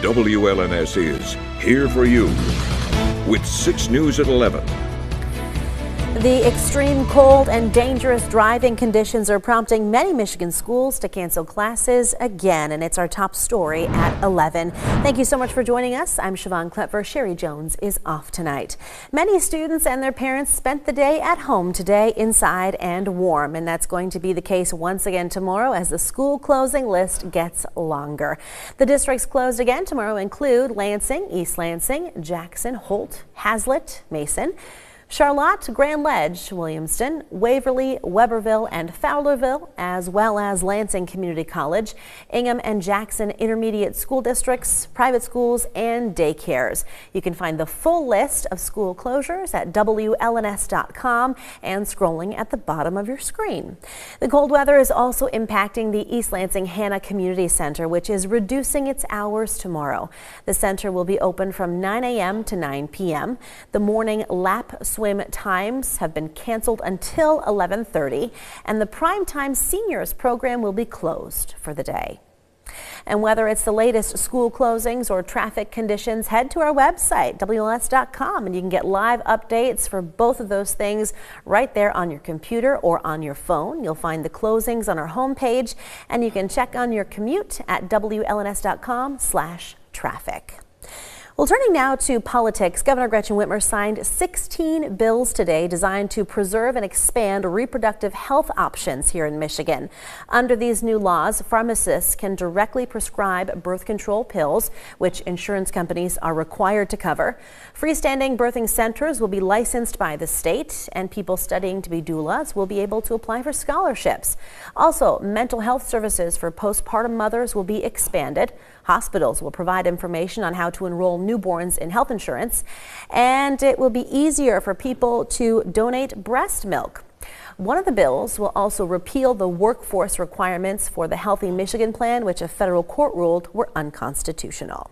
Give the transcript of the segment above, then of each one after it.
WLNS is here for you with 6 News at 11. The extreme cold and dangerous driving conditions are prompting many Michigan schools to cancel classes again, and it's our top story at 11. Thank you so much for joining us. I'm Siobhan Klepfer. Sherry Jones is off tonight. Many students and their parents spent the day at home today, inside and warm, and that's going to be the case once again tomorrow as the school closing list gets longer. The districts closed again tomorrow include Lansing, East Lansing, Jackson, Holt, Hazlet, Mason, Charlotte, Grand Ledge, Williamston, Waverly, Weberville, and Fowlerville, as well as Lansing Community College, Ingham and Jackson Intermediate School Districts, private schools, and daycares. You can find the full list of school closures at WLNS.com and scrolling at the bottom of your screen. The cold weather is also impacting the East Lansing Hanna Community Center, which is reducing its hours tomorrow. The center will be open from 9 a.m. to 9 p.m. The morning lap swim times have been canceled until 11:30, and the Primetime Seniors program will be closed for the day. And whether it's the latest school closings or traffic conditions, head to our website, WLS.com, and you can get live updates for both of those things right there on your computer or on your phone. You'll find the closings on our homepage, and you can check on your commute at WLNS.com/traffic. Well, turning now to politics, Governor Gretchen Whitmer signed 16 bills today designed to preserve and expand reproductive health options here in Michigan. Under these new laws, pharmacists can directly prescribe birth control pills, which insurance companies are required to cover. Freestanding birthing centers will be licensed by the state, and people studying to be doulas will be able to apply for scholarships. Also, mental health services for postpartum mothers will be expanded. Hospitals will provide information on how to enroll newborns in health insurance, and it will be easier for people to donate breast milk. One of the bills will also repeal the workforce requirements for the Healthy Michigan Plan, which a federal court ruled were unconstitutional.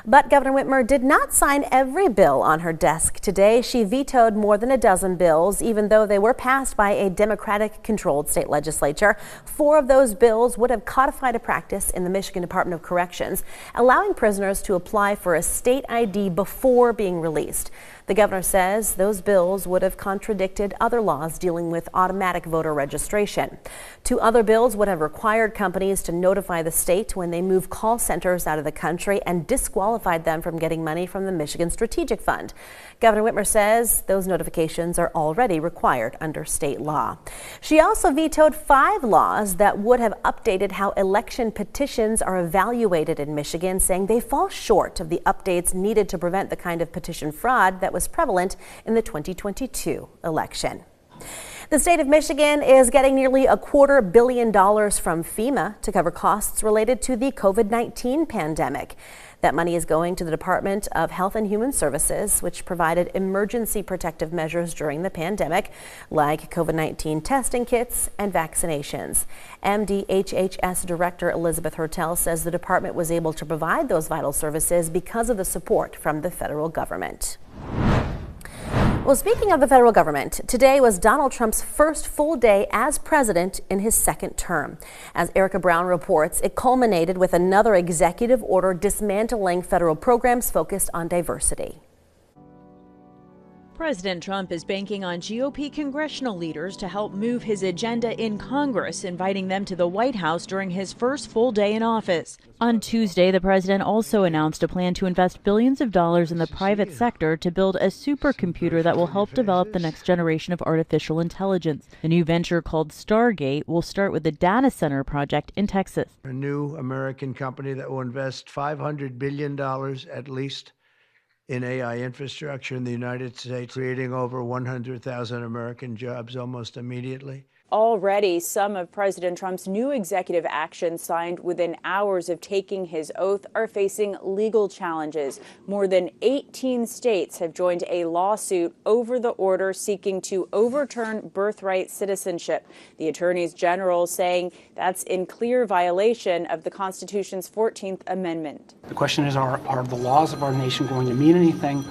But Governor Whitmer did not sign every bill on her desk today. She vetoed more than a dozen bills, even though they were passed by a Democratic-controlled state legislature. 4 of those bills would have codified a practice in the Michigan Department of Corrections, allowing prisoners to apply for a state ID before being released. The governor says those bills would have contradicted other laws dealing with automatic voter registration. 2 other bills would have required companies to notify the state when they move call centers out of the country and disqualified them from getting money from the Michigan Strategic Fund. Governor Whitmer says those notifications are already required under state law. She also vetoed 5 laws that would have updated how election petitions are evaluated in Michigan, saying they fall short of the updates needed to prevent the kind of petition fraud that was prevalent in the 2022 election. The state of Michigan is getting nearly $250 million from FEMA to cover costs related to the COVID-19 pandemic. That money is going to the Department of Health and Human Services, which provided emergency protective measures during the pandemic, like COVID-19 testing kits and vaccinations. MDHHS Director Elizabeth Hertel says the department was able to provide those vital services because of the support from the federal government. Well, speaking of the federal government, today was Donald Trump's first full day as president in his 2nd term. As Erica Brown reports, it culminated with another executive order dismantling federal programs focused on diversity. President Trump is banking on GOP congressional leaders to help move his agenda in Congress, inviting them to the White House during his first full day in office. On Tuesday, the president also announced a plan to invest billions of dollars in the private sector to build a supercomputer that will help develop the next generation of artificial intelligence. The new venture called Stargate will start with a data center project in Texas. A new American company that will invest $500 billion at least in AI infrastructure in the United States, creating over 100,000 American jobs almost immediately. Already, some of President Trump's new executive actions signed within hours of taking his oath are facing legal challenges. More than 18 states have joined a lawsuit over the order seeking to overturn birthright citizenship. The attorneys general saying that's in clear violation of the Constitution's 14th Amendment. The question is, are the laws of our nation going to mean anything,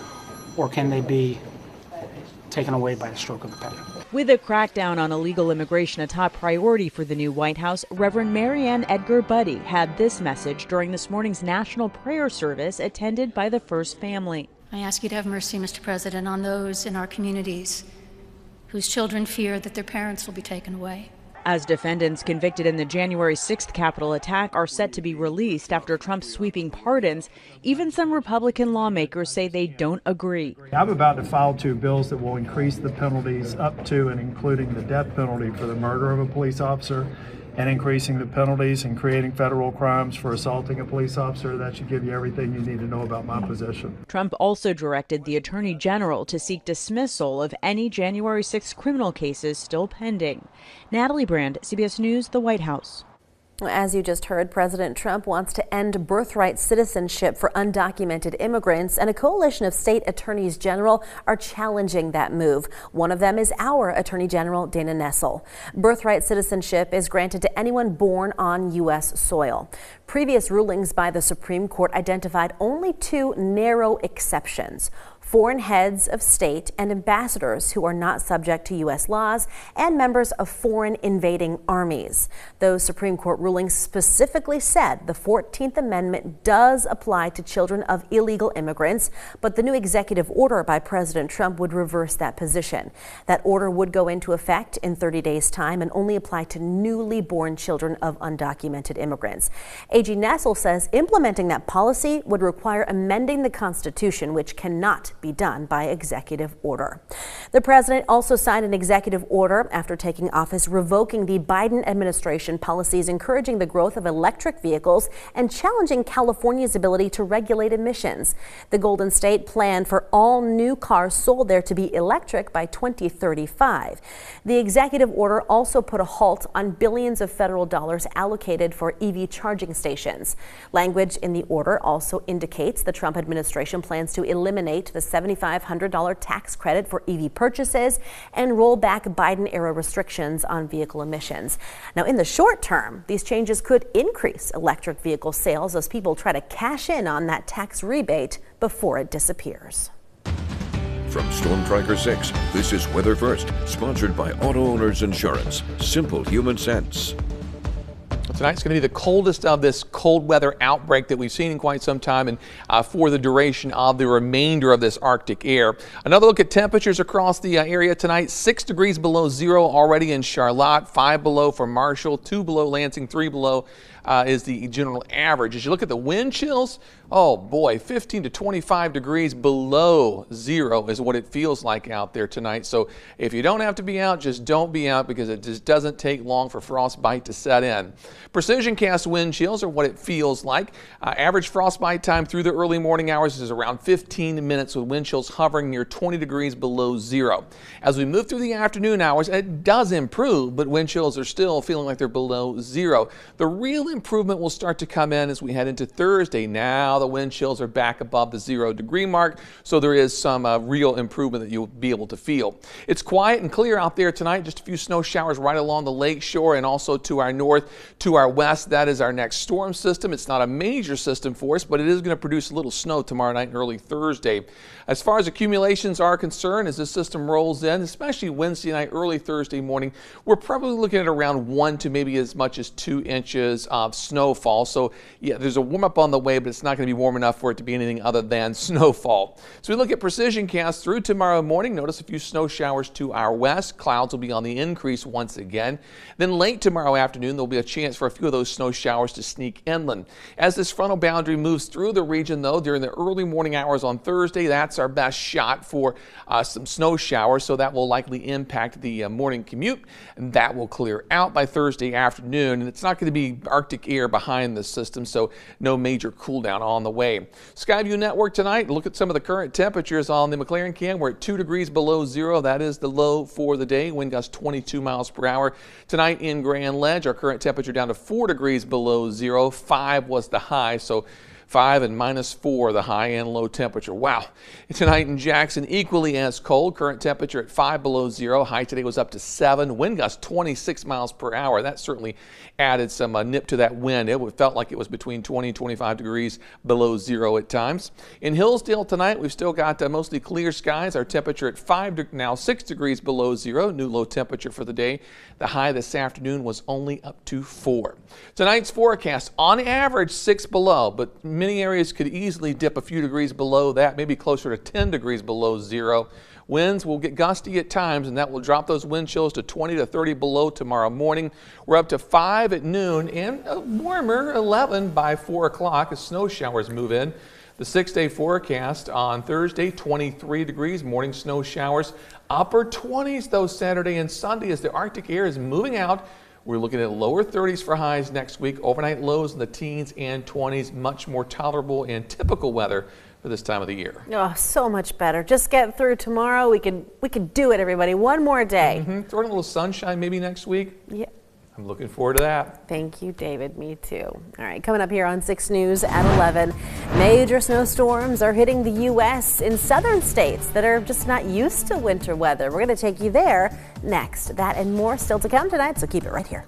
or can they be taken away by the stroke of a pen? With a crackdown on illegal immigration a top priority for the new White House, Reverend Marianne Edgar Budde had this message during this morning's national prayer service attended by the First Family. I ask you to have mercy, Mr. President, on those in our communities whose children fear that their parents will be taken away. As defendants convicted in the January 6th Capitol attack are set to be released after Trump's sweeping pardons, even some Republican lawmakers say they don't agree. I'm about to file 2 bills that will increase the penalties up to and including the death penalty for the murder of a police officer, and increasing the penalties and creating federal crimes for assaulting a police officer. That should give you everything you need to know about my position. Trump also directed the Attorney General to seek dismissal of any January 6 criminal cases still pending. Natalie Brand, CBS News, the White House. As you just heard, President Trump wants to end birthright citizenship for undocumented immigrants, and a coalition of state attorneys general are challenging that move. One of them is our Attorney General, Dana Nessel. Birthright citizenship is granted to anyone born on U.S. soil. Previous rulings by the Supreme Court identified only 2 narrow exceptions: foreign heads of state and ambassadors who are not subject to U.S. laws, and members of foreign invading armies. Those Supreme Court rulings specifically said the 14th Amendment does apply to children of illegal immigrants, but the new executive order by President Trump would reverse that position. That order would go into effect in 30 days' time and only apply to newly born children of undocumented immigrants. AG Nessel says implementing that policy would require amending the Constitution, which cannot be done by executive order. The president also signed an executive order after taking office revoking the Biden administration policies encouraging the growth of electric vehicles and challenging California's ability to regulate emissions. The Golden State planned for all new cars sold there to be electric by 2035. The executive order also put a halt on billions of federal dollars allocated for EV charging stations. Language in the order also indicates the Trump administration plans to eliminate the $7,500 tax credit for EV purchases and roll back Biden-era restrictions on vehicle emissions. Now, in the short term, these changes could increase electric vehicle sales as people try to cash in on that tax rebate before it disappears. From Storm Tracker 6, this is Weather First, sponsored by Auto Owners Insurance. Simple human sense. Tonight's going to be the coldest of this cold weather outbreak that we've seen in quite some time, and for the duration of the remainder of this Arctic air. Another look at temperatures across the area tonight. 6 degrees below zero already in Charlotte, 5 below for Marshall, 2 below Lansing, 3 below is the general average. As you look at the wind chills, oh boy, 15 to 25 degrees below zero is what it feels like out there tonight. So if you don't have to be out, just don't be out, because it just doesn't take long for frostbite to set in. Precision cast wind chills are what it feels like. Average frostbite time through the early morning hours is around 15 minutes, with wind chills hovering near 20 degrees below zero. As we move through the afternoon hours, it does improve, but wind chills are still feeling like they're below zero. The real improvement will start to come in as we head into Thursday. Now the wind chills are back above the 0 degree mark, so there is some real improvement that you'll be able to feel. It's quiet and clear out there tonight. Just a few snow showers right along the lake shore and also to our north, to our west. That is our next storm system. It's not a major system for us, but it is going to produce a little snow tomorrow night and early Thursday. As far as accumulations are concerned, as this system rolls in, especially Wednesday night, early Thursday morning, we're probably looking at around 1 to maybe as much as 2 inches of snowfall. So yeah, there's a warm up on the way, but it's not going to be warm enough for it to be anything other than snowfall. So we look at precision cast through tomorrow morning. Notice a few snow showers to our west. Clouds will be on the increase once again. Then late tomorrow afternoon, there'll be a chance for a few of those snow showers to sneak inland. As this frontal boundary moves through the region, though, during the early morning hours on Thursday, that's our best shot for some snow showers, so that will likely impact the morning commute, and that will clear out by Thursday afternoon. And it's not going to be Arctic air behind the system, so no major cool down on the way. Skyview Network tonight, look at some of the current temperatures on the McLaren Can. We're at 2 degrees below zero. That is the low for the day. Wind gusts 22 miles per hour. Tonight in Grand Ledge, our current temperature down to 4 degrees below zero. 5 was the high, so 5 and -4, the high and low temperature. Wow. Tonight in Jackson, equally as cold. Current temperature at 5 below zero. High today was up to 7. Wind gusts 26 miles per hour. That certainly added some nip to that wind. It felt like it was between 20 and 25 degrees below zero at times. In Hillsdale tonight, we've still got mostly clear skies. Our temperature at 6 degrees below zero. New low temperature for the day. The high this afternoon was only up to 4. Tonight's forecast, on average 6 below, but many areas could easily dip a few degrees below that, maybe closer to 10 degrees below zero. Winds will get gusty at times, and that will drop those wind chills to 20 to 30 below tomorrow morning. We're up to 5 at noon and a warmer 11 by 4 o'clock as snow showers move in. The 6-day forecast on Thursday, 23 degrees, morning snow showers. Upper 20s, though, Saturday and Sunday as the Arctic air is moving out. We're looking at lower 30s for highs next week. Overnight lows in the teens and 20s. Much more tolerable and typical weather for this time of the year. Oh, so much better. Just get through tomorrow. We can do it, everybody. One more day. Throw in a little sunshine maybe next week. Yeah. I'm looking forward to that. Thank you, David. Me too. All right, coming up here on 6 News at 11, major snowstorms are hitting the U.S. in southern states that are just not used to winter weather. We're going to take you there next. That and more still to come tonight, so keep it right here.